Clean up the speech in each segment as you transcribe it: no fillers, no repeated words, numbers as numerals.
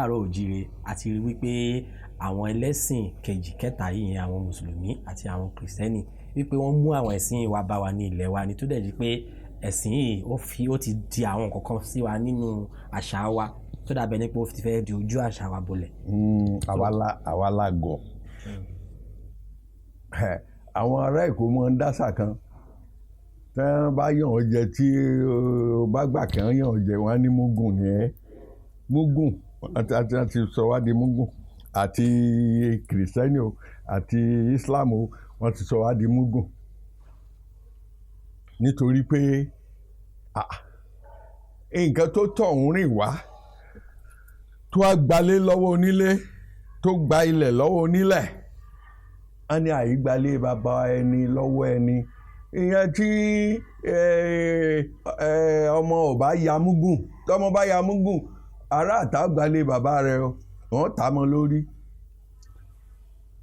káàárọ̀ òjíire àti rí wípé àwọn ẹlẹ́sìn kejì kẹta yìí àwọn mùsùlùmí àti àwọn kìrìsìtẹ́nì wípé wọ́n mú àwọn ẹ̀sìn yìí wá bá wa ní ilẹ̀ wa ní tó dẹ̀ di pé ẹ̀sìn yìí ó ti di àwọn kankan sí wa nínú àṣà wa tó dàbẹ̀ ní pé ó ti fẹ́ di ojú àṣà wa bolẹ̀. àwa la gọ̀ àwọn ará Èkó mọ ń dásà kan tí wọ́n bá yàn ọ́ jẹ tí ó bá gbà kí wọ́n yàn ọ́ jẹ wọ́n á ní mugun ni ẹ́ mugun àti sọ wá di mugun àti kìrìsìtẹ́nì o àti Islam o wọ́n ti sọ wá di mugun nítorí pé nǹkan tó tọ̀ ń rìn wá tó a gbalé lọ́wọ́ onílé tó gba ilẹ̀ lọ́wọ́ onílẹ̀ á ní àyígbalé bàbá ẹni lọ́wọ́ ẹni ìyẹn tí ọmọ ò bá ya mugun tọmọ bá ya mugun ará àtà gbalé bàbá rẹ wọ́n tà mọ́ lórí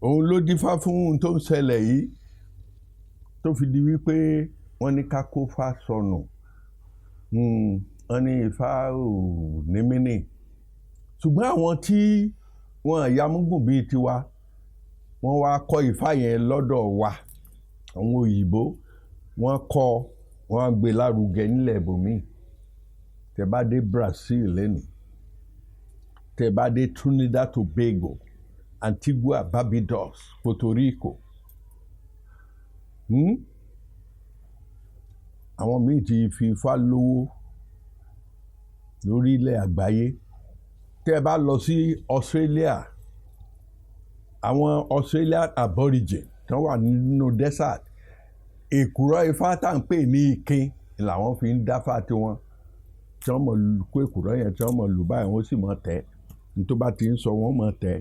òun ló dífá fún ohun tó ń ṣẹlẹ̀ yìí tó fi di wípé wọ́n ní ká kó fá sọnù wọ́n ní Ifá ò ní mínì ṣùgbọ́n àwọn tí wọ́n yamúgùn bíi tiwa wọ́n wá kọ́ Ifá yẹn lọ́dọ̀ wa àwọn òyìnbó wọ́n kọ́ wọ́n gbé lárugẹ nílẹ̀ ibòmíì tẹ́ bá dé Brazil lẹ́nu tẹ́ bá dé Trinidad Tobago Antigua Barbados Puerto Rico àwọn míì ti fi Ifá lówó lórílẹ̀ àgbáyé tẹ́ bá lọ sí Australia àwọn Australian Aborigine tí wọ́n wà nínú desert èkùrọ́ Ifá tá ń pè ní ìkin làwọn fi ń dáfá tiwọn tí wọ́n mọ̀ kó èkùrọ́ yẹn tí wọ́n mọ̀ lù báyìí wọ́n sì mọ̀ tẹ́ ní tó bá ti ń sọ wọ́n mọ̀ tẹ́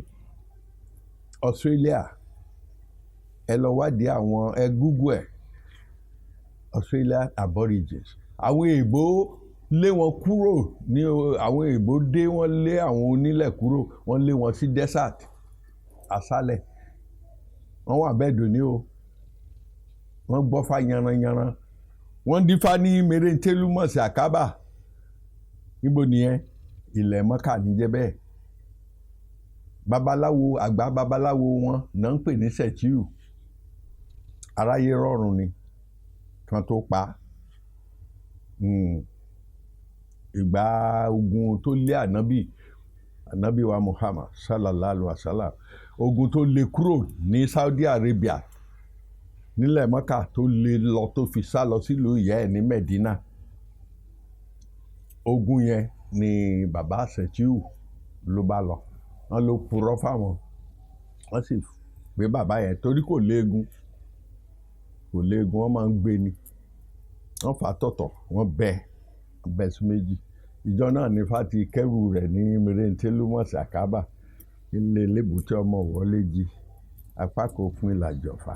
Australia ẹ lọ wádìí àwọn Google ẹ̀ Australian Aborigines àwọn èèbó lé wọn kúrò ní àwọn èèbó dé wọ́n lé àwọn onílẹ̀ kúrò wọ́n lé wọn sí desert aṣálẹ̀ wọ́n wà bẹ́ẹ̀ dòní o wọ́n gbọ́fá yanranyanran wọ́n dífá ní Mèrèntélúmọ̀sí Àkábà níbo nìyẹn ilẹ̀ Mọ́kà níjẹ́ bẹ́ẹ̀ babaláwo àgbà babaláwo wọn náà ń pè ní Sẹ̀tíù aráyé rọrùn ni kan tó pa ìgbà ogun tó lé ànábì wa Muhammad sallallahu alaihi wasallam ogun tó lé kúrò ní Saudi Arabia nílẹ̀ Mọ́kà tó lé lọ tó fi sá lọ sílùú ìyá ẹ̀ ní Medina ogun yẹn ni bàbá Sẹ̀tíù ló bá lọ wọ́n ló purọ́ fáwọn wọ́n sì gbé bàbá yẹn torí kò léegun wọ́n máa ń gbé ni wọ́n fà á tọ̀tọ̀ wọ́n bẹ́ sí méjì ìjọ náà ní Ifá ti kẹ́rù rẹ̀ ní Mèrèntélúmọ̀sí Àkábà ilé lébùté ọmọ wọlé jí apá kò fún ìlàjọfà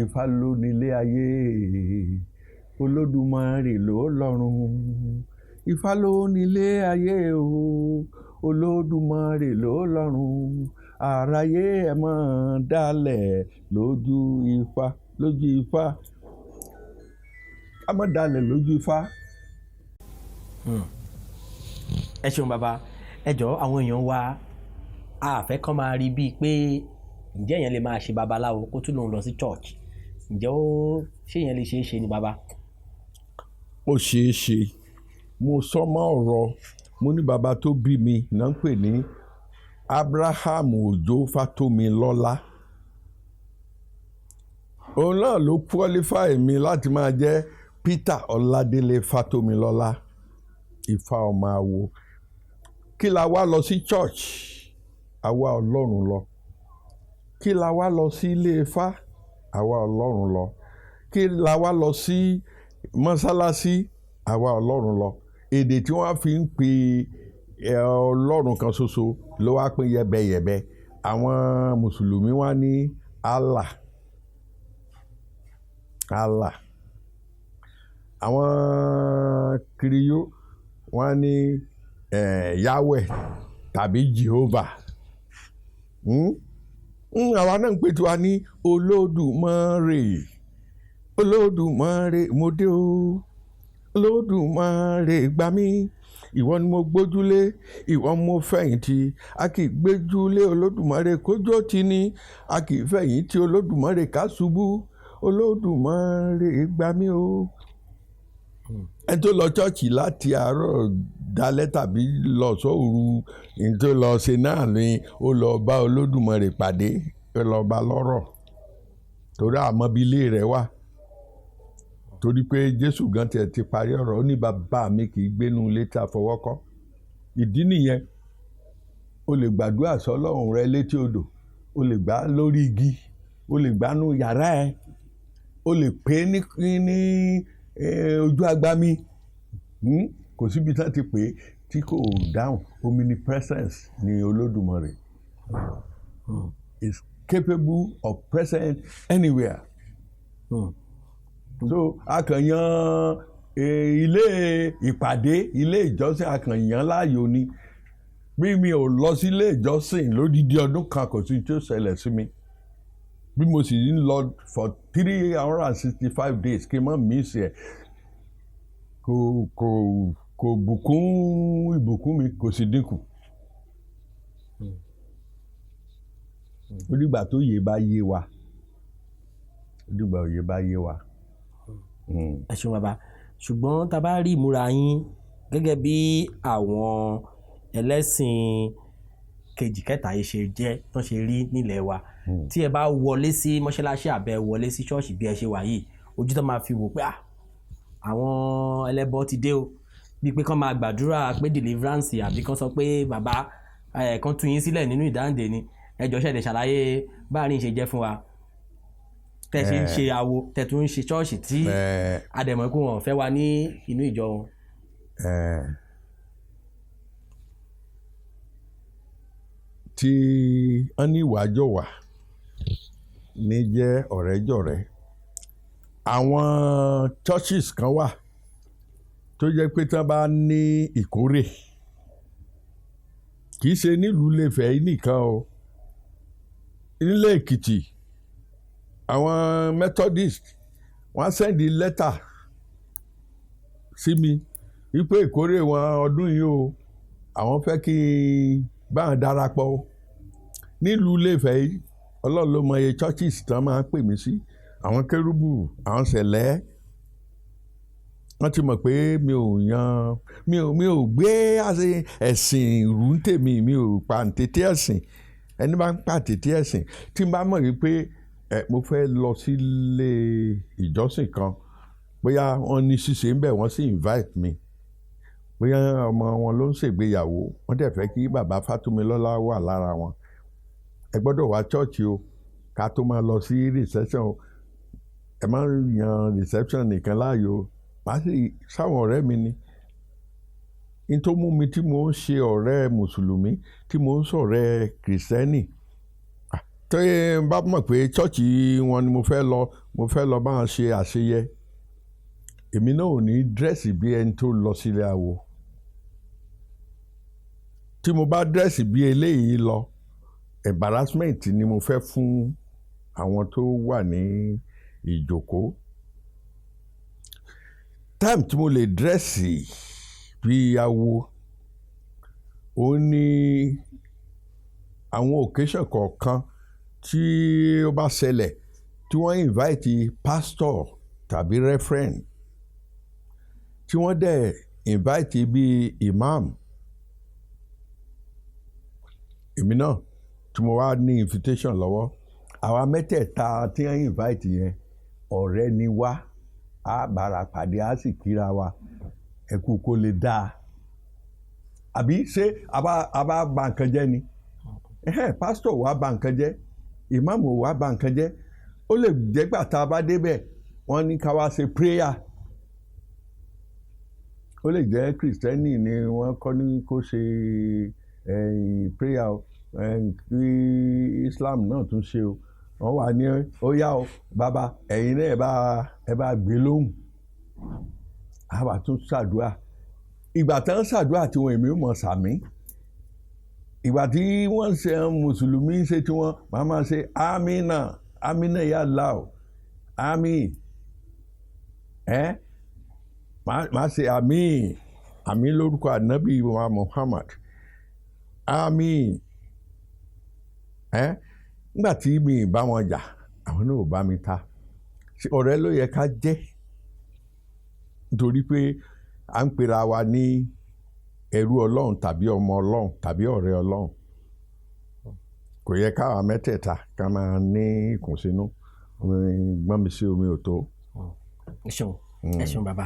Ifá ló nílé ayé Olódùmarè ló lọ́run Ifá ló nílé ayé o Olódùmarè ló lọ́run àráyé ẹ máa dálẹ̀ lójú Ifá a máa dálẹ̀ lójú Ifá. ẹ ṣeun bàbá ẹ jọ̀ọ́ àwọn èèyàn wa àfẹ́ kàn máa rí bíi pé ǹjẹ́ èèyàn lè máa ṣe babaláwo kó tún lòun lọ sí church ǹjẹ́ ṣé èèyàn lè ṣe ni bàbá. ó ṣeé ṣe mo sọ mọ́ ọ̀rọ̀ mo ní bàbá tó bí mi náà ń pè ní Abraham Òjó Fátómilọ́lá òun náà ló qualify mi láti máa jẹ́ Peter Ọládélé Fátómilọ́lá Ifá ọmọ awo kí la wá lọ sí church àwa Ọlọ́run lọ kí la wá lọ sí ilé Ifá àwa Ọlọ́run lọ kí la wá lọ sí mọ́sálásí àwa Ọlọ́run lọ èdè tí wọ́n fi ń pè Ọlọ́run kan ṣoṣo ló wá pín yẹbẹyẹbẹ àwọn mùsùlùmí wá ní Allah àwọn kiriyó wọ́n ní Yahweh tàbí Jehovah àwa náà ń pè tí wa ní Olódùmarè mo dé o Olódùmarè gbà mí ìwọ ni mo gbójúlé, ìwọ mo fẹ̀yìntì, a kì í gbójúlé Olódùmarè kójó tì ní, a kì í fẹ̀yìntì Olódùmarè ká ṣubú, Olódùmarè gbà mí o. Ẹni tó lọ chọ́ọ̀chì láti àárọ̀ dalẹ́ tàbí lọ sóòru, ẹni tó lọ ṣe náà ni ó lọ bá Olódùmarè pàdé, ó lọ bá lọ́rọ̀ torí àmọ́ bí ilé rẹ̀ wà. Torí pé Jésù gan tiẹ̀ ti parí ọ̀rọ̀, ó ní bàbá mi kì í gbénú ilé tí a fọwọ́ kọ́. Ìdí nìyẹn, o lè gbàdúrà sọ́lọ́run rẹ létí odò, o lè gbà lórí igi, o lè gbà nú yàrá ẹ, o lè pè é ní ojú agbami. Kò síbi tí wọ́n ti pè é tí kò dáhùn. Omnipresence ni Olódùmarè. Is capable of present anywhere. So akànyàn ilé ìpàdé, ilé ìjọsìn akànyàn láàyò ni. Bí mi ò lọ sí ilé ìjọsìn lódidi ọdún kan kò sí tí ó ṣẹlẹ̀ sí mi. Bí mo sì ń lọ for 365 days kí n má miss ẹ̀, kò bùkún ìbùkún mi, kò sì dínkù. Ó dìgbà tó yé bá yé wa. Ó dìgbà òye bá yé wa. Ẹ ṣeun bàbá, ṣùgbọ́n tá a bá rí ìmúra yín gẹ́gẹ́ bí àwọn ẹlẹ́sìn kejì kẹta yìí ṣe jẹ́ tán ṣe rí nílẹ̀ wa, tí ẹ bá wọlé sí mọ́ṣáláṣí àbẹ́ wọlé sí ṣọ́ọ̀ṣì bí ẹ ṣe wà yìí, ojú tó máa fi wò pé àwọn ẹlẹ́bọ ti dé o, bíi pé kán máa gbàdúrà pé deliverance àbí kán sọ pé bàbá kán tú yín sílẹ̀ nínú ìdáǹdè ni, ẹ jọ̀ọ́ ṣẹ̀dẹ̀ ṣàlàyé báàrin ṣe jẹ́ fún wa. Tẹ́ ṣe ń ṣe awo, tẹ́ tún ń ṣe ṣọ́ọ̀ṣì tí àdẹ̀mọ̀ kó wọn fẹ́ wa ní inú ìjọ wọn. Tí wọ́n ní ìwàjọwà ní jẹ́ ọ̀rẹ́jọ̀rẹ́, àwọn churches kan wà tó jẹ́ pé tí wọ́n bá ní ìkórè, kì í ṣe nílùú Ilé-Ifẹ̀ nìkan o, nílé Èkìtì àwọn Methodist wọ́n sẹ́ndì lẹ́tà sí mi wípé ìkórè wọn ọdún yìí o, àwọn fẹ́ kí n bá wọn darapọ̀ o. Nílùú Ilé-Ifẹ̀ yìí, Ọlọ́run ló mọ iye churches tán máa ń pè mí sí, àwọn kérúbù, àwọn sẹ̀lẹ́. Wọ́n ti mọ̀ pé mi ò gbé ẹ̀sìn ìrú ń tèmi, mi ò pa ntètè ẹ̀sìn. Ẹni bá ń pa ntètè ẹ̀sìn, tí n bá mọ̀ wípé mo fẹ́ lọ sílé ìjọsìn kan, bóyá wọ́n ní ṣíṣe ń bẹ̀, wọ́n sì invite mi, bóyá ọmọ wọn ló ń ṣègbéyàwó, wọ́n dẹ̀ fẹ́ kí bàbá Fátómilọ́lá wà lára wọn, ẹ gbọ́dọ̀ wá chọ́ọ̀chì o ká tó máa lọ sí reception o. Ẹ má yan reception nìkan láàyò, màá sì sáwọn ọ̀rẹ́ mi ni. Ní tó mú mi tí mo ń ṣe ọ̀rẹ́ mùsùlùmí, tí mo ń ṣọ̀rẹ́ kìrìsìtẹ́nì, tó bá mọ̀ pé chọ́ọ̀chì wọn ni mo fẹ́ lọ bá wọn ṣe àṣeyẹ, èmi náà ò ní dírẹ́sì bí ẹni tó lọ sílé awo. Tí mo bá dírẹ́sì bí eléyìí lọ, embarrassment ni mo fẹ́ fún àwọn tó wà ní ìjókòó. Time tí mo lè dírẹ́sì bí awo, ó ní àwọn occasion kọ̀ọ̀kan tí ó bá ṣẹlẹ̀ tí wọ́n invite pastor tàbí referent, tí wọ́n dẹ̀ invite bí imam. Èmi náà tí mo wá ní invitation lọ́wọ́, àwa mẹ́tẹ̀ẹ̀ta tí wọ́n invite yẹn ọ̀rẹ́ ni wá, á bára pàdé, á sì kíra wa, ẹ kú kó lè dáa. Àbí ṣé a bá ba nǹkan jẹ́ ni? Pastor wa ba nǹkan jẹ́, imam wa ba nǹkan jẹ́. Ó lè jẹ́ gbà tá a bá débẹ̀ wọ́n ní ká wá ṣe prayer. Ó lè jẹ́ Kristẹni ni wọ́n kọ́ ní kó ṣe prayer o, kí Islam náà tún ṣe o. Wọ́n wà ní ó yá o bàbá, ẹ̀yin náà ẹ bá gbé lóhùn, a bá tún ṣàdúrà. Ìgbà tí wọ́n ṣàdúrà tí wọ́n èmi ò mọ̀ sàmí. Ìgbà tí wọ́n ṣe mùsùlùmí ṣe tí wọ́n máa ṣe amina, amina ya Allah, àmín, máa ṣe àmín, àmì lórúkọ ànábì wa Muhammad àmín. Nígbà tí mi ì bá wọn jà àwọn náà ò bá mi ta, ọ̀rẹ́ ló yẹ ká jẹ́, nítorí pé à ń pera wa ní ẹrú ọlọ́run tàbí ọmọ ọlọ́run tàbí ọ̀rẹ́ ọlọ́run. Kò yẹ káwa mẹ́tẹ̀ẹ̀ta ká máa ní ìkùnsínú, gbọ́n mi sí omi ò tó. Ẹ ṣeun bàbá.